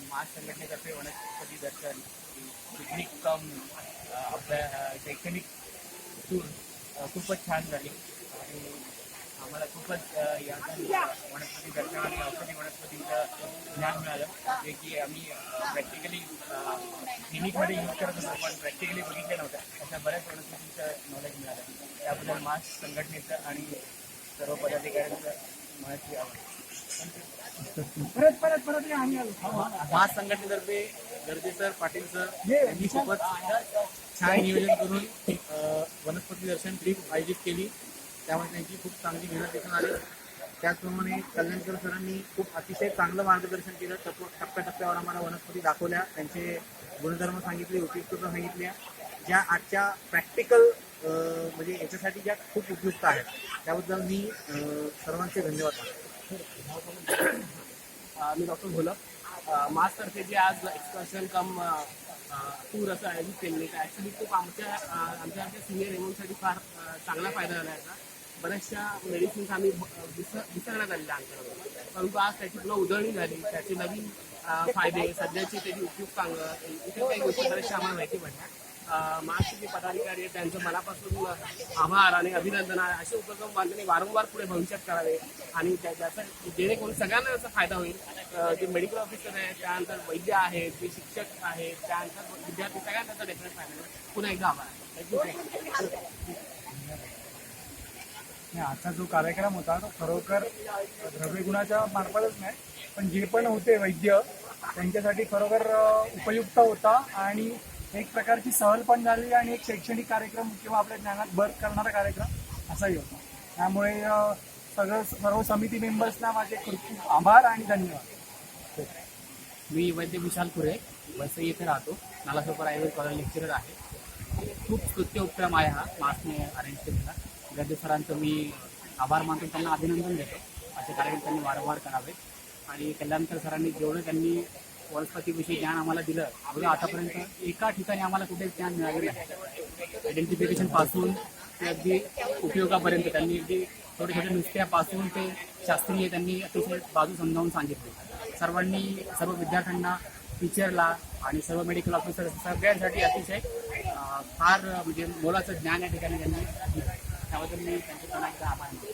महाज संघटनेतर्फे वनस्पती दर्शन पिकनिक कम शैक्षणिक टूर खूपच छान झाली आणि आम्हाला खूपच या वनस्पती दर्शन आणि औषधी वनस्पतींचं ज्ञान मिळालं जे की आम्ही प्रॅक्टिकली क्लिनिकमध्ये यूज करत होतो पण प्रॅक्टिकली बघितलं नव्हतं अशा बऱ्याच वनस्पतींचं नॉलेज मिळालं. त्याबद्दल महाज संघटनेचं आणि सर्व पदाधिकाऱ्यांचं मनाची आवड. महाज संघटनेतर्फे गर्जे सर पाटील सर यांनी खूपच छान नियोजन करून वनस्पती दर्शन ट्रिप आयोजित केली. त्यामुळे त्यांची खूप चांगली मेहनत दिसून आली. त्याचप्रमाणे कल्याणकर सरांनी खूप अतिशय चांगलं मार्गदर्शन केलं. टप्प्याटप्प्यावर आम्हाला वनस्पती दाखवल्या, त्यांचे गुणधर्म सांगितले, उपयुक्तता सांगितल्या, ज्या आजच्या प्रॅक्टिकल म्हणजे याच्यासाठी ज्या खूप उपयुक्त आहेत. त्याबद्दल मी सर्वांचे धन्यवाद मानतो. मी डॉक्टर भोलक माजतर्फे जे आज एक्सकर्शन कम टूर असं आयोजित केलेलं आहे ॲक्च्युली खूप आमच्या सिनियर एमओसाठी फार चांगला फायदा झाला याचा. बऱ्याचशा मेडिसिन्स आम्ही विसरण्यात आलेल्या आमच्याकडून, परंतु आज त्याची पुन्हा उधळणी झाली, त्याचे नवीन फायदे, सध्याची त्याची उपयुक्त इतर काही गोष्टी बऱ्याचशा आम्हाला माहिती पडल्या. महाराष्ट्र जे पदाधिकारी आहेत त्यांचं मनापासून आभार आणि अभिनंदन. असे उपक्रम बांधणे वारंवार पुढे भविष्यात करावे आणि त्याचा जेणेकरून सगळ्यांना याचा फायदा होईल. जे मेडिकल ऑफिसर आहेत, त्यानंतर वैद्य आहेत, जे शिक्षक आहेत, त्यानंतर विद्यार्थी, सगळ्यांना त्याचा डेफिनेट फायदा होईल. पुन्हा एकदा आभार. आजचा जो कार्यक्रम होता तो खरोखर द्रव्यगुणाच्या मार्फतच नाही पण जे पण होते वैद्य त्यांच्यासाठी खरोखर उपयुक्त होता आणि एक प्रकारची सहल पण झाली आणि एक शैक्षणिक कार्यक्रम किंवा आपल्या ज्ञानात भर करणारा कार्यक्रम असाही होता. त्यामुळे सर्व समिती मेंबर्सना माझे खूप आभार आणि धन्यवाद. मी वैद्य विशाल पुरे वसई येथे राहतो. नालासोपारा आयुर्वेद कॉलेज लेक्चरर आहे. खूप स्तुत्य उपक्रम आहे हा मासने अरेंज केलेला. गर्जे सरांचं मी आभार मानतो, त्यांना अभिनंदन देतो. असे कार्यक्रम त्यांनी वारंवार करावे आणि कल्याणकर सरांनी जेवढं त्यांनी वनस्पतीविषयी ज्ञान आम्हाला दिलं अगदी आतापर्यंत एका ठिकाणी आम्हाला कुठेच ज्ञान मिळालेलं आहे. आयडेंटिफिकेशनपासून ते अगदी उपयोगापर्यंत त्यांनी अगदी छोट्या छोट्या नुसत्यापासून ते शास्त्रीय त्यांनी अतिशय बाजू समजावून सांगितले. सर्व विद्यार्थ्यांना, टीचरला आणि सर्व मेडिकल ऑफिसर सगळ्यांसाठी अतिशय फार म्हणजे मोलाचं ज्ञान या ठिकाणी त्यांनी दिलं. त्याबद्दल मी त्यांचे पुन्हा एकदा आभार मानतो.